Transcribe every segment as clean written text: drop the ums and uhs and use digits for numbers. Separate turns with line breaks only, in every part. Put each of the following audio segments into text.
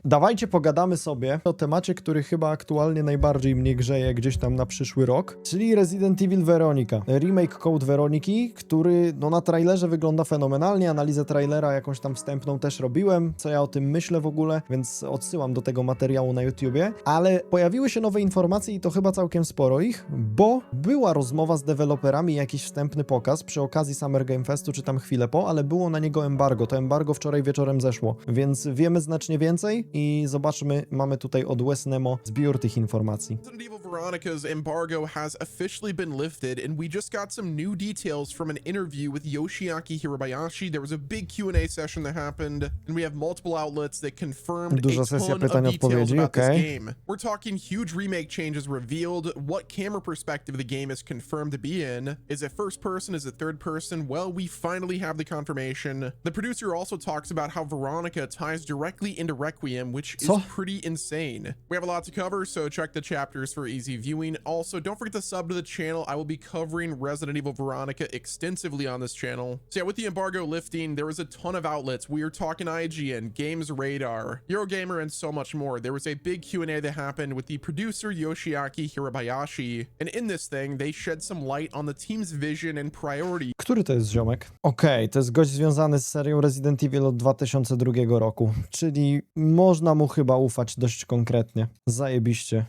Dawajcie pogadamy sobie o temacie, który chyba aktualnie najbardziej mnie grzeje gdzieś tam na przyszły rok, czyli Resident Evil Veronica. Remake Code Veroniki, który no na trailerze wygląda fenomenalnie, analizę trailera jakąś tam wstępną też robiłem, co ja o tym myślę w ogóle, więc odsyłam do tego materiału na YouTubie, ale pojawiły się nowe informacje i to chyba całkiem sporo ich, bo była rozmowa z deweloperami, jakiś wstępny pokaz przy okazji Summer Game Festu, czy tam chwilę po, ale było na niego embargo. To embargo wczoraj wieczorem zeszło, więc wiemy znacznie więcej i zobaczmy, mamy tutaj od WSZYSTKO zbiór tych informacji.
Resident Evil Veronica's embargo has officially been lifted, and we just got some new details from an interview with Yoshiaki Hirabayashi. There was a big Q&A session that happened, and we have multiple outlets that confirmed
Duża
a
sesja
ton of
pytań,
details
odpowiedzi,
about this
okej.
game. We're talking huge remake changes revealed, what camera perspective the game is confirmed to be in. Is it first person? Is it third person? Well, we finally have the confirmation. The producer also talks about how Veronica ties directly into Requiem, which is pretty insane. We have a lot to cover, so check the chapters for easy viewing. Also, don't forget to sub to the channel. I will be covering Resident Evil Veronica extensively on this channel. So yeah, with the embargo lifting, there was a ton of outlets. We are talking IGN, Games Radar, Eurogamer, and so much more. There was a big Q&A that happened with the producer Yoshiaki Hirabayashi, and in this thing, they shed some light on the team's vision and priority.
Który to jest ziomek? Okej, to jest gość związany z serią Resident Evil od 2002 roku, czyli można mu chyba ufać dość konkretnie. Zajebiście.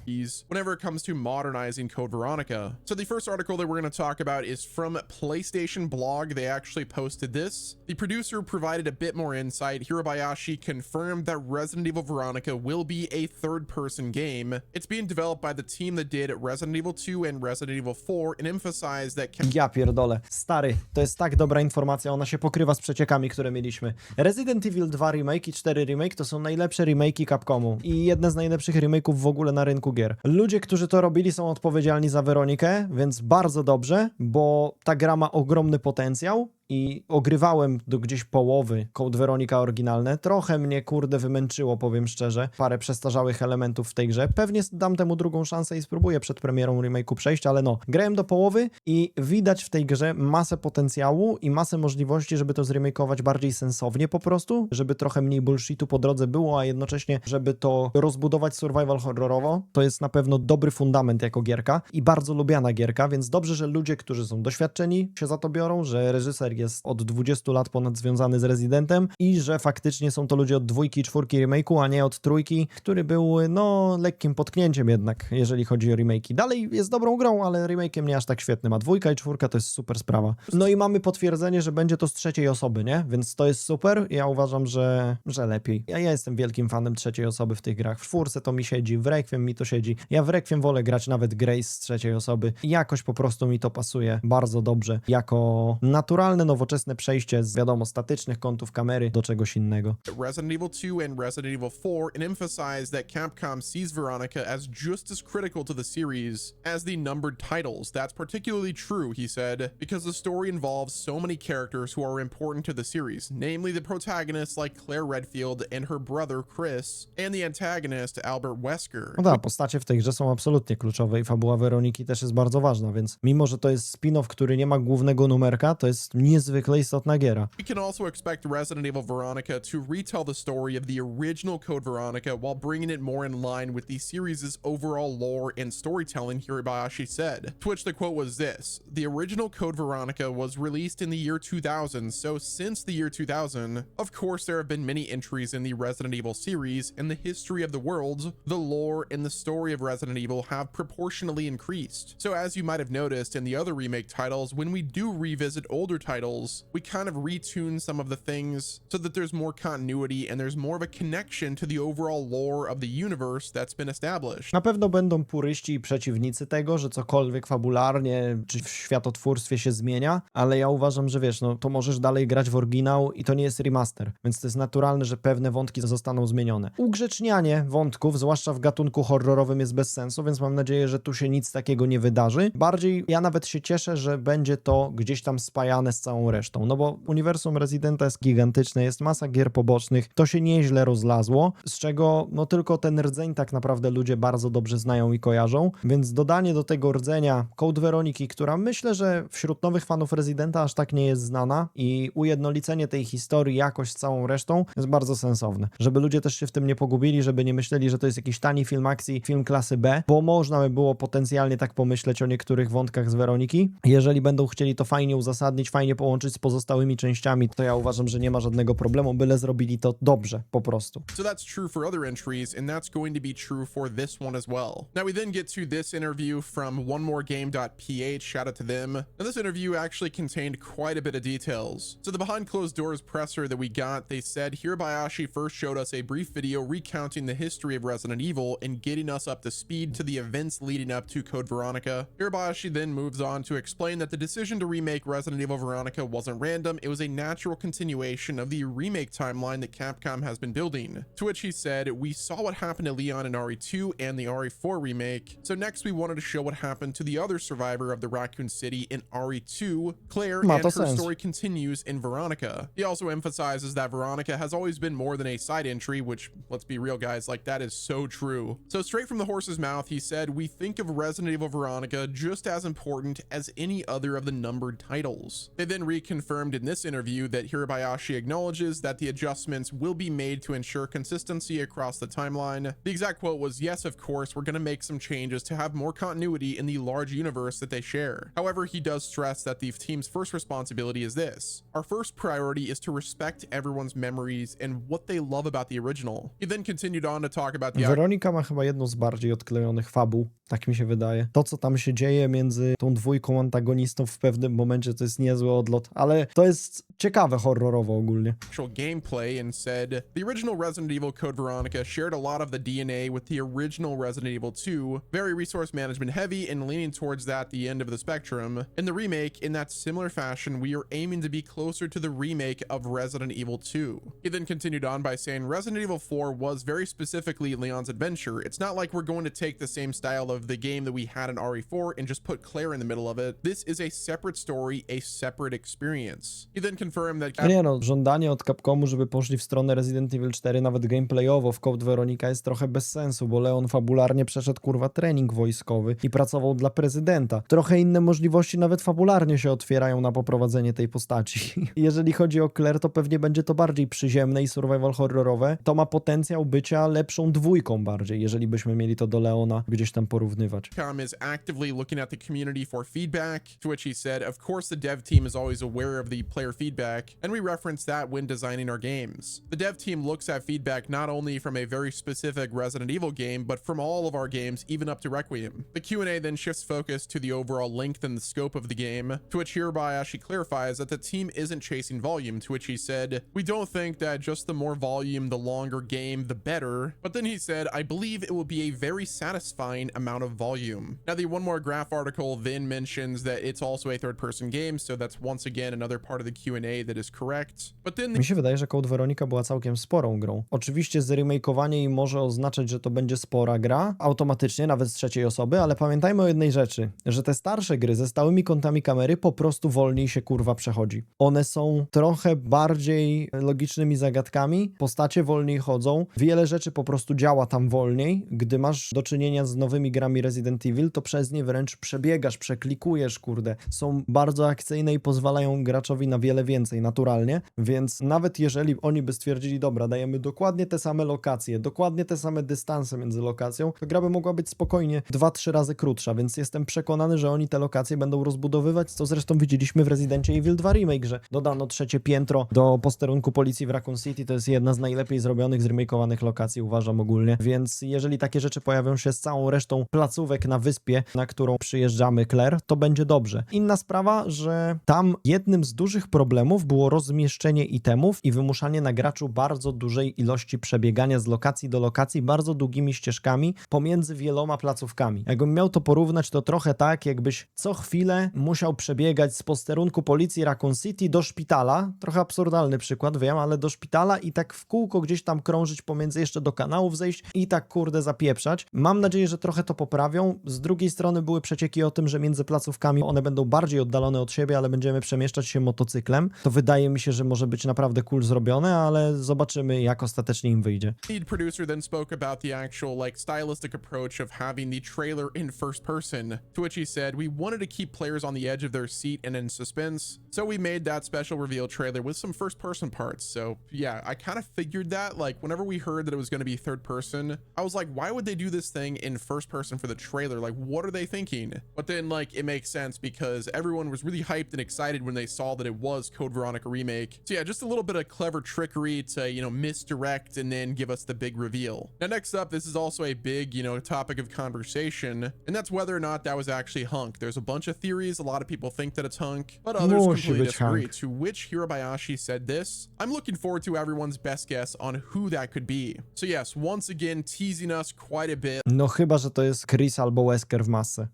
Whenever it comes to modernizing Code Veronica. So the first article that we're going to talk about is from PlayStation Blog. They actually posted this. The producer provided a bit more insight. Hirabayashi confirmed that Resident Evil Veronica will be a third-person game. It's being developed by the team that did Resident Evil 2 and Resident Evil 4 and emphasized that...
Ja pierdolę. Stary, to jest tak dobra informacja, ona się pokrywa z przeciekami, które mieliśmy. Resident Evil 2 Remake i 4 Remake to są najlepsze remake'i Capcomu i jedne z najlepszych remake'ów w ogóle na rynku gier. Ludzie, którzy to robili, są odpowiedzialni za Weronikę, więc bardzo dobrze, bo ta gra ma ogromny potencjał. I ogrywałem do gdzieś połowy Code Veronica oryginalne. Trochę mnie, kurde, wymęczyło, powiem szczerze. Parę przestarzałych elementów w tej grze. Pewnie dam temu drugą szansę i spróbuję przed premierą remake'u przejść, ale no, grałem do połowy i widać w tej grze masę potencjału i masę możliwości, żeby to zremake'ować bardziej sensownie po prostu, żeby trochę mniej bullshitu po drodze było, a jednocześnie, żeby to rozbudować survival horrorowo. To jest na pewno dobry fundament jako gierka i bardzo lubiana gierka, więc dobrze, że ludzie, którzy są doświadczeni, się za to biorą, że reżyser jest od 20 lat ponad związany z Residentem i że faktycznie są to ludzie od 2 i 4 remake'u, a nie od 3, który był no lekkim potknięciem jednak, jeżeli chodzi o remake'i. Dalej jest dobrą grą, ale remake'iem nie aż tak świetnym, a 2 i 4 to jest super sprawa. No i mamy potwierdzenie, że będzie to z trzeciej osoby, nie? Więc to jest super. Ja uważam, że lepiej. Ja jestem wielkim fanem trzeciej osoby w tych grach. W 4 to mi siedzi, w Requiem mi to siedzi. Ja w Requiem wolę grać nawet Grace z trzeciej osoby. Jakoś po prostu mi to pasuje bardzo dobrze. Jako naturalne, nowoczesne przejście z, wiadomo, statycznych kątów kamery do czegoś innego.
Resident Evil 2 and Resident Evil 4 and emphasized that Capcom sees Veronica as just as critical to the series as the numbered titles. That's particularly true, he said, because the story involves so many characters who are important to the series, namely the protagonists like Claire Redfield and her brother Chris, and the antagonist Albert Wesker.
No tak, postacie w tej grze są absolutnie kluczowe i fabuła Weroniki też jest bardzo ważna, więc mimo, że to jest spin-off, który nie ma głównego numerka, to jest niezwykle istotna giera.
We can also expect Resident Evil Veronica to retell the story of the original Code Veronica while bringing it more in line with the series' overall lore and storytelling, Hirabayashi said. To which the quote was this: "The original Code Veronica was released in the year 2000, so since the year 2000, of course there have been many entries in the Resident Evil series, and the history of the worlds, the lore, and the story of Resident Evil have proportionally increased. So as you might have noticed in the other remake titles, when we do revisit older titles, we kind of retune some of the things so that there's more continuity and there's more of a connection to the overall lore of the universe that's been established."
Na pewno będą puryści i przeciwnicy tego, że cokolwiek fabularnie czy w światotwórstwie się zmienia, ale ja uważam, że wiesz, no to możesz dalej grać w oryginał i to nie jest remaster, więc to jest naturalne, że pewne wątki zostaną zmienione. Ugrzecznianie wątków, zwłaszcza w gatunku horrorowym, jest bez sensu, więc mam nadzieję, że tu się nic takiego nie wydarzy. Bardziej ja nawet się cieszę, że będzie to gdzieś tam spajane z całą całą resztą, no bo uniwersum Residenta jest gigantyczne, jest masa gier pobocznych, to się nieźle rozlazło, z czego no tylko ten rdzeń tak naprawdę ludzie bardzo dobrze znają i kojarzą, więc dodanie do tego rdzenia Code Weroniki, która myślę, że wśród nowych fanów Residenta aż tak nie jest znana i ujednolicenie tej historii jakoś z całą resztą jest bardzo sensowne, żeby ludzie też się w tym nie pogubili, żeby nie myśleli, że to jest jakiś tani film akcji, film klasy B, bo można by było potencjalnie tak pomyśleć o niektórych wątkach z Weroniki. Jeżeli będą chcieli to fajnie uzasadnić, fajnie połączyć z pozostałymi częściami, to ja uważam, że nie ma żadnego problemu, byle zrobili to dobrze, po prostu.
So that's true for other entries, and that's going to be true for this one as well. Now we then get to this interview from onemOreGame.ph, shout out to them. Now this interview actually contained quite a bit of details. So the behind closed doors presser that we got, they said Hirabayashi first showed us a brief video recounting the history of Resident Evil and getting us up to speed to the events leading up to Code Veronica. Hirabayashi then moves on to explain that the decision to remake Resident Evil Veronica wasn't random, it was a natural continuation of the remake timeline that Capcom has been building. To which he said, we saw what happened to Leon in RE2 and the RE4 remake, so next we wanted to show what happened to the other survivor of the Raccoon City in RE2, Claire, and her story continues in Veronica. He also emphasizes that Veronica has always been more than a side entry, which, let's be real guys, like that is so true. So straight from the horse's mouth, he said, we think of Resident Evil Veronica just as important as any other of the numbered titles. They then reconfirmed in this interview that Hirabayashi acknowledges that the adjustments will be made to ensure consistency across the timeline. The exact quote was, yes, of course, we're going to make some changes to have more continuity in the large universe that they share. However, he does stress that the team's first responsibility is this. Our first priority is to respect everyone's memories and what they love about the original. He then continued on to talk about the...
Weronika ma chyba jedną z bardziej odklejonych fabuł, tak mi się wydaje. To, co tam się dzieje między tą dwójką antagonistów w pewnym momencie, to jest niezły odlot, ale to jest ciekawe horrorowo ogólnie.
Actual gameplay and said, the original Resident Evil Code Veronica shared a lot of the DNA with the original Resident Evil 2, very resource management heavy and leaning towards that the end of the spectrum. In the remake, in that similar fashion, we are aiming to be closer to the remake of Resident Evil 2. He then continued on by saying Resident Evil 4 was very specifically Leon's adventure. It's not like we're going to take the same style of the game that we had in RE4 and just put Claire in the middle of it. This is a separate story, a separate experience. He then confirmed that...
Nie no, żądanie od Capcomu, żeby poszli w stronę Resident Evil 4 nawet gameplayowo w Code Veronica jest trochę bez sensu, bo Leon fabularnie przeszedł kurwa trening wojskowy i pracował dla prezydenta. Trochę inne możliwości nawet fabularnie się otwierają na poprowadzenie tej postaci. Jeżeli chodzi o Claire, to pewnie będzie to bardziej przyziemne i survival horrorowe. To ma potencjał bycia lepszą dwójką bardziej, jeżeli byśmy mieli to do Leona gdzieś tam porównywać.
Capcom is actively looking at the community for feedback, to which he said, of course the dev team is always aware of the player feedback, and we reference that when designing our games. The dev team looks at feedback not only from a very specific Resident Evil game, but from all of our games, even up to Requiem. The Q&A then shifts focus to the overall length and the scope of the game, to which Hirabayashi clarifies that the team isn't chasing volume, to which he said, we don't think that just the more volume, the longer game, the better. But then he said, I believe it will be a very satisfying amount of volume. Now the One More Graph article then mentions that it's also a third-person game, so that's once again another part of the Q&A that is correct. But then...
Mi się wydaje, że Code Veronica była całkiem sporą grą. Oczywiście zremakeowanie jej może oznaczać, że to będzie spora gra, automatycznie, nawet z trzeciej osoby, ale pamiętajmy o jednej rzeczy, że te starsze gry ze stałymi kątami kamery po prostu wolniej się kurwa przechodzi. One są trochę bardziej logicznymi zagadkami, postacie wolniej chodzą, wiele rzeczy po prostu działa tam wolniej. Gdy masz do czynienia z nowymi grami Resident Evil, to przez nie wręcz przebiegasz, przeklikujesz, kurde. Są bardzo akcyjne i pozwalają graczowi na wiele więcej naturalnie, więc nawet jeżeli oni by stwierdzili, dobra, dajemy dokładnie te same lokacje, dokładnie te same dystanse między lokacją, to gra by mogła być spokojnie 2-3 razy krótsza, więc jestem przekonany, że oni te lokacje będą rozbudowywać, co zresztą widzieliśmy w Residencie Evil 2 Remake, że dodano trzecie piętro do posterunku policji w Raccoon City, to jest jedna z najlepiej zrobionych, zremakeowanych lokacji, uważam ogólnie, więc jeżeli takie rzeczy pojawią się z całą resztą placówek na wyspie, na którą przyjeżdżamy Claire, to będzie dobrze. Inna sprawa, że tam jednym z dużych problemów było rozmieszczenie itemów i wymuszanie na graczu bardzo dużej ilości przebiegania z lokacji do lokacji, bardzo długimi ścieżkami pomiędzy wieloma placówkami. Jakbym miał to porównać, to trochę tak, jakbyś co chwilę musiał przebiegać z posterunku policji Raccoon City do szpitala, trochę absurdalny przykład, wiem, ale do szpitala i tak w kółko gdzieś tam krążyć pomiędzy jeszcze do kanałów zejść i tak kurde zapieprzać. Mam nadzieję, że trochę to poprawią. Z drugiej strony były przecieki o tym, że między placówkami one będą bardziej oddalone od siebie, ale będziemy będziemy przemieszczać się motocyklem, to wydaje mi się, że może być naprawdę cool zrobione, ale zobaczymy, jak ostatecznie im wyjdzie.
Lead producer then spoke about the actual stylistic approach of having the trailer in first person, to which he said, "We wanted to keep players on the edge of their seat and in suspense, so we made that special reveal trailer with some first person parts." So yeah, I kind of figured that, whenever we heard that it was going to be third person, I was like, why would they do this thing in first person for the trailer? What are they thinking? But then it makes sense because everyone was really hyped and excited when they saw that it was Code Veronica Remake. So yeah, just a little bit of clever trickery to, misdirect and then give us the big reveal. Now next up, this is also a big, topic of conversation, and that's whether or not that was actually Hunk. There's a bunch of theories. A lot of people think that it's Hunk, but others completely disagree. To which Hirabayashi said this: "I'm looking forward to everyone's best guess on who that could be." So yes, once again teasing us quite a bit.
No chyba, że to jest Chris albo Wesker w masce.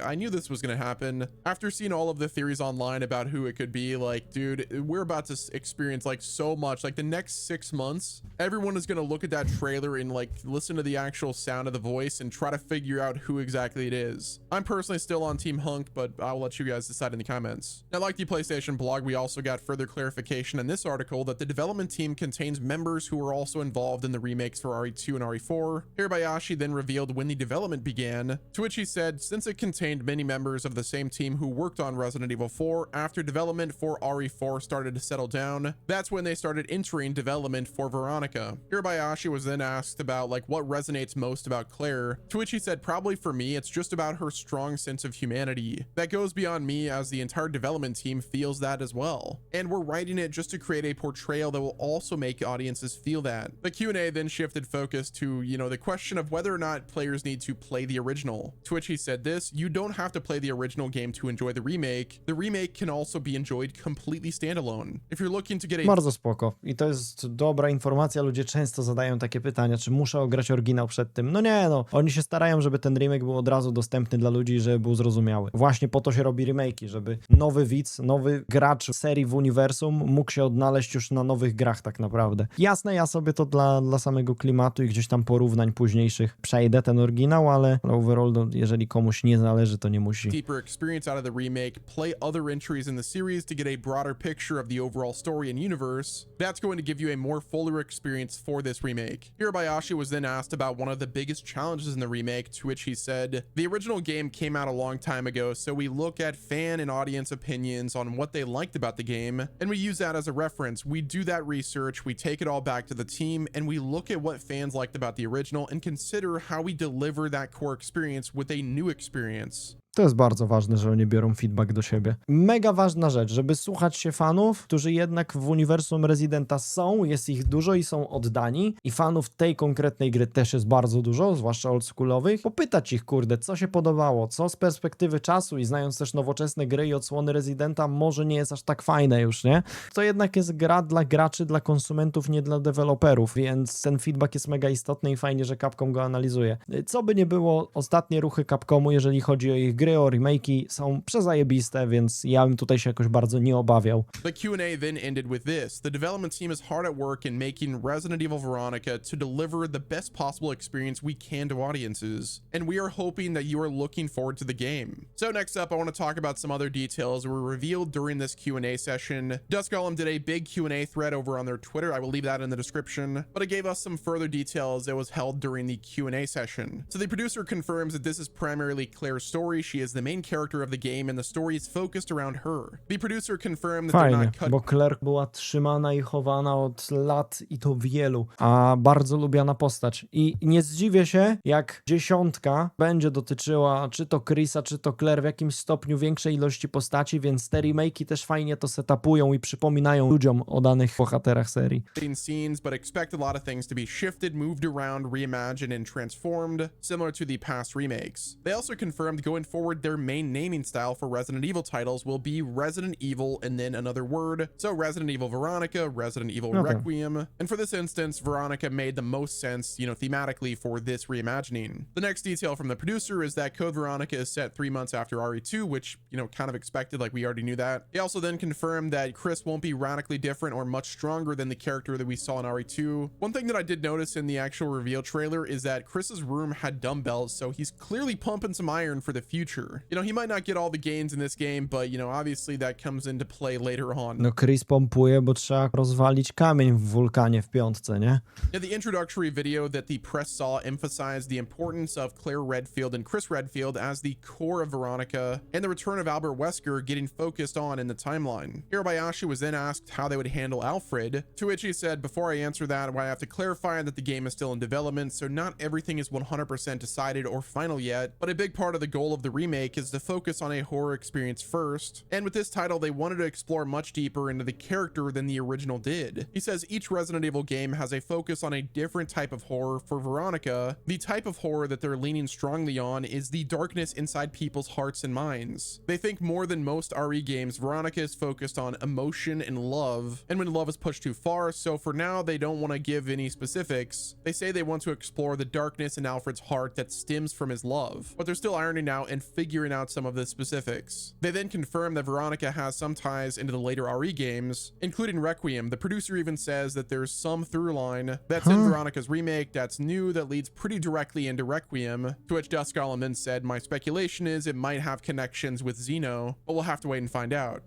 I knew this was gonna happen. After seeing all of the theories online about who it could be, dude, we're about to experience so much. The next 6 months, everyone is gonna look at that trailer and listen to the actual sound of the voice and try to figure out who exactly it is. I'm personally still on Team Hunk, but I'll let you guys decide in the comments. Now, like the PlayStation blog, we also got further clarification in this article that the development team contains members who were also involved in the remakes for RE2 and RE4. Hirabayashi then revealed when the development began, to which he said, since it contained many members of the same team who worked on Resident Evil 4, after development for RE4 started to settle down, that's when they started entering development for Veronica. Hirabayashi was then asked about what resonates most about Claire, to which he said, probably for me, it's just about her strong sense of humanity. That goes beyond me, as the entire development team feels that as well. And we're writing it just to create a portrayal that will also make audiences feel that. The Q&A then shifted focus to, the question of whether or not players need to play the original, to which he said this: "You don't have to play the original game to enjoy the remake. The remake can also be enjoyed completely standalone. If you're looking to get a..."
Bardzo spoko. I to jest dobra informacja. Ludzie często zadają takie pytania, czy muszę ograć oryginał przed tym. No nie, oni się starają, żeby ten remake był od razu dostępny dla ludzi, żeby był zrozumiały. Właśnie po to się robi remake'i, żeby nowy widz, nowy gracz serii w uniwersum mógł się odnaleźć już na nowych grach tak naprawdę. Jasne, ja sobie to dla samego klimatu i gdzieś tam porównań późniejszych przejdę ten oryginał, ale overall, jeżeli komuś nie zależy, to nie musi.
Deeper experience out of the remake, play other entries in the series to get a broader picture of the overall story and universe. That's going to give you a more fuller experience for this remake. Hirabayashi was then asked about one of the biggest challenges in the remake, to which he said, "The original game came out a long time ago, so we look at fan and audience opinions on what they liked about the game, and we use that as a reference. We do that research, we take it all back to the team, and we look at what fans liked about the original and consider how we deliver that core experience with a new experience."
To jest bardzo ważne, że oni biorą feedback do siebie. Mega ważna rzecz, żeby słuchać się fanów, którzy jednak w uniwersum Residenta są, jest ich dużo i są oddani, i fanów tej konkretnej gry też jest bardzo dużo, zwłaszcza oldschoolowych. Popytać ich, kurde, co się podobało, co z perspektywy czasu i znając też nowoczesne gry i odsłony Residenta może nie jest aż tak fajne już, nie? To jednak jest gra dla graczy, dla konsumentów, nie dla deweloperów, więc ten feedback jest mega istotny i fajnie, że Capcom go analizuje. Co by nie było, ostatnie ruchy Capcomu, jeżeli chodzi o ich gry, o remake'i, są przezajebiste, więc ja bym tutaj się jakoś bardzo nie obawiał.
The Q&A then ended with this: "The development team is hard at work in making Resident Evil Veronica to deliver the best possible experience we can to audiences, and we are hoping that you are looking forward to the game." So next up, I want to talk about some other details that were revealed during this Q&A session. Dusk Golem did a big Q&A thread over on their Twitter. I will leave that in the description, but it gave us some further details that was held during the Q&A session. So the producer confirms that this is primarily Claire's story. She is the main character of the game and the story is focused around her. The producer confirmed that they're
Fajnie,
not cut...
bo Claire była trzymana i chowana od lat i to wielu, a bardzo lubiana postać. I nie zdziwię się, jak 10 będzie dotyczyła czy to Chrisa, czy to Claire w jakimś stopniu większej ilości postaci, więc te remake'i też fajnie to setupują i przypominają ludziom o danych bohaterach serii.
Scenes, but expect a lot of things to be shifted, moved around, reimagined, and transformed, similar to the past remakes. They also confirmed going forward their main naming style for Resident Evil titles will be Resident Evil and then another word. So Resident Evil Veronica, Resident Evil Requiem. And for this instance, Veronica made the most sense, thematically for this reimagining. The next detail from the producer is that Code Veronica is set 3 months after RE2, which, kind of expected, we already knew that. They also then confirmed that Chris won't be radically different or much stronger than the character that we saw in RE2. One thing that I did notice in the actual reveal trailer is that Chris's room had dumbbells, so he's clearly pumping some iron for the future. future. You know, he might not get all the gains in this game, but, you know, obviously that comes into play later on.
No Chris pompuje, bo trzeba rozwalić kamień w wulkanie w piątce, nie?
Now, the introductory video that the press saw emphasized the importance of Claire Redfield and Chris Redfield as the core of Veronica, and the return of Albert Wesker getting focused on in the timeline. Hirabayashi was then asked how they would handle Alfred, to which he said, "Before I answer that, I have to clarify that the game is still in development, so not everything is 100% decided or final yet, but a big part of the goal of the remake is to focus on a horror experience first, and with this title they wanted to explore much deeper into the character than the original did." He says each Resident Evil game has a focus on a different type of horror. For Veronica, the type of horror that they're leaning strongly on is the darkness inside people's hearts and minds. They think more than most RE games, Veronica is focused on emotion and love, and when love is pushed too far, so for now they don't want to give any specifics. They say they want to explore the darkness in Alfred's heart that stems from his love, but they're still ironing out and figuring out some of the specifics. They then confirm that Veronica has some ties into the later RE games, including Requiem. The producer even says that there's some through line that's in Veronica's remake that's new that leads pretty directly into Requiem, to which Dusk Golem then said, "My speculation is it might have connections with Xeno, but we'll have to wait and find out."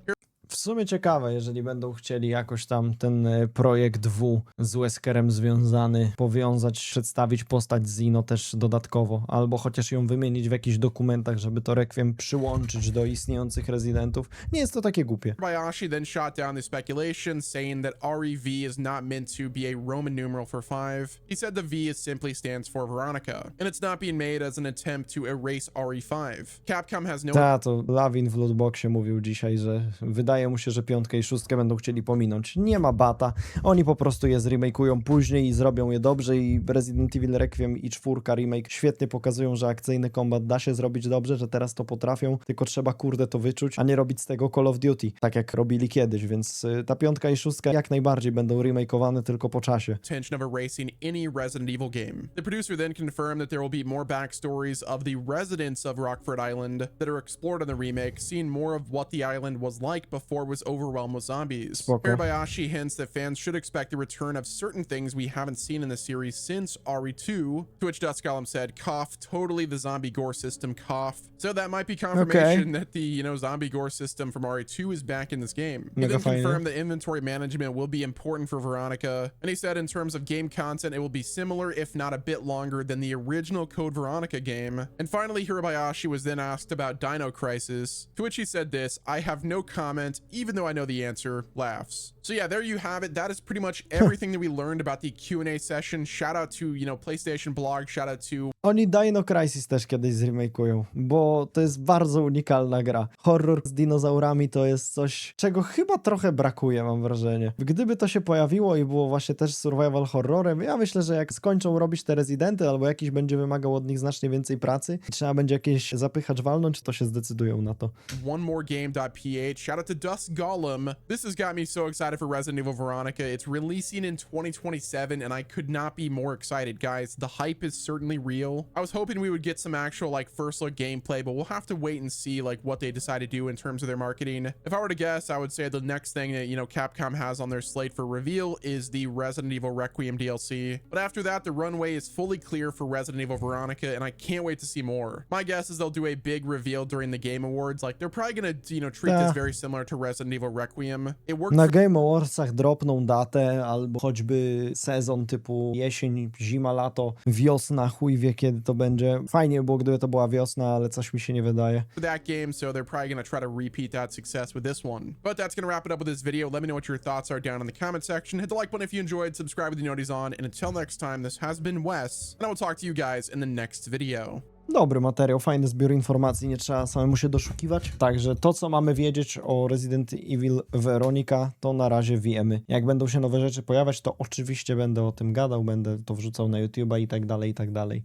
W sumie ciekawe, jeżeli będą chcieli jakoś tam ten projekt W z Weskerem związany powiązać, przedstawić postać Zino też dodatkowo, albo chociaż ją wymienić w jakichś dokumentach, żeby to Requiem przyłączyć do istniejących rezydentów. Nie jest to takie głupie.
Hirabayashi then shot down the speculation, saying that REV is not meant to be a Roman numeral for 5. He said the V simply stands for Veronica, and it's not being made as an attempt to erase RE5. Capcom has no...
To Lawin w Lootboxie mówił dzisiaj, że wydaje mu się, że 5 i 6 będą chcieli pominąć. Nie ma bata. Oni po prostu je zremake'ują później i zrobią je dobrze i Resident Evil Requiem i 4 remake świetnie pokazują, że akcyjny kombat da się zrobić dobrze, że teraz to potrafią, tylko trzeba kurde to wyczuć, a nie robić z tego Call of Duty, tak jak robili kiedyś, więc ta 5 i 6 jak najbardziej będą remake'owane tylko po czasie.
Intention of erasing any Resident Evil game. The producer then confirmed that there will be more backstories of the residents of Rockford Island that are explored in the remake, seeing more of what the island was like before it was overwhelmed with zombies.
Spoko.
Hirabayashi hints that fans should expect the return of certain things we haven't seen in the series since RE2, to which Dusk Golem said, "Cough, totally the zombie gore system, cough." So that might be confirmation that the, you know, zombie gore system from RE2 is back in this game. He
Mega
then
fajnie.
confirmed that inventory management will be important for Veronica, and he said in terms of game content, it will be similar, if not a bit longer, than the original Code Veronica game. And finally, Hirabayashi was then asked about Dino Crisis, to which he said this, "I have no comment, even though I know the answer," laughs. So yeah, there you have it. That is pretty much everything that we learned about the Q&A session. Shout out to, you know, PlayStation Blog, shout out to...
Oni Dino Crisis też kiedyś zremake'ują, bo to jest bardzo unikalna gra. Horror z dinozaurami to jest coś, czego chyba trochę brakuje, mam wrażenie. Gdyby to się pojawiło i było właśnie też survival horrorem, ja myślę, że jak skończą robić te Rezydenty, albo jakiś będzie wymagał od nich znacznie więcej pracy i trzeba będzie jakieś zapychacz walnąć, to się zdecydują na to.
OneMoreGame.ph, shout out to Dusk Golem. This has got me so excited for Resident Evil Veronica. It's releasing in 2027 and I could not be more excited, guys. The hype is certainly real. I was hoping we would get some actual like first look gameplay, but we'll have to wait and see like what they decide to do in terms of their marketing. If I were to guess, I would say the next thing that, you know, Capcom has on their slate for reveal is the Resident Evil Requiem DLC. But after that, the runway is fully clear for Resident Evil Veronica and I can't wait to see more. My guess is they'll do a big reveal during the Game Awards. Like they're probably gonna, you know, treat this very similar to Resident Evil Requiem. It worked
Na Game Awardsach dropną datę, albo choćby sezon typu jesień, zima, lato, wiosna, chuj wie kiedy to będzie. Fajnie było, gdyby to była wiosna, ale coś mi się nie wydaje.
for that game, so they're probably gonna try to repeat that success with this one. But that's gonna wrap it up with this video. Let me know what your thoughts are down in the comment section. Hit the like button if you enjoyed, subscribe with the notifications on, and until next time, this has been Wes, and I will talk to you guys in the next video.
Dobry materiał, fajny zbiór informacji, nie trzeba samemu się doszukiwać. Także to, co mamy wiedzieć o Resident Evil Veronica, to na razie wiemy. Jak będą się nowe rzeczy pojawiać, to oczywiście będę o tym gadał, będę to wrzucał na YouTube'a i tak dalej, i tak dalej.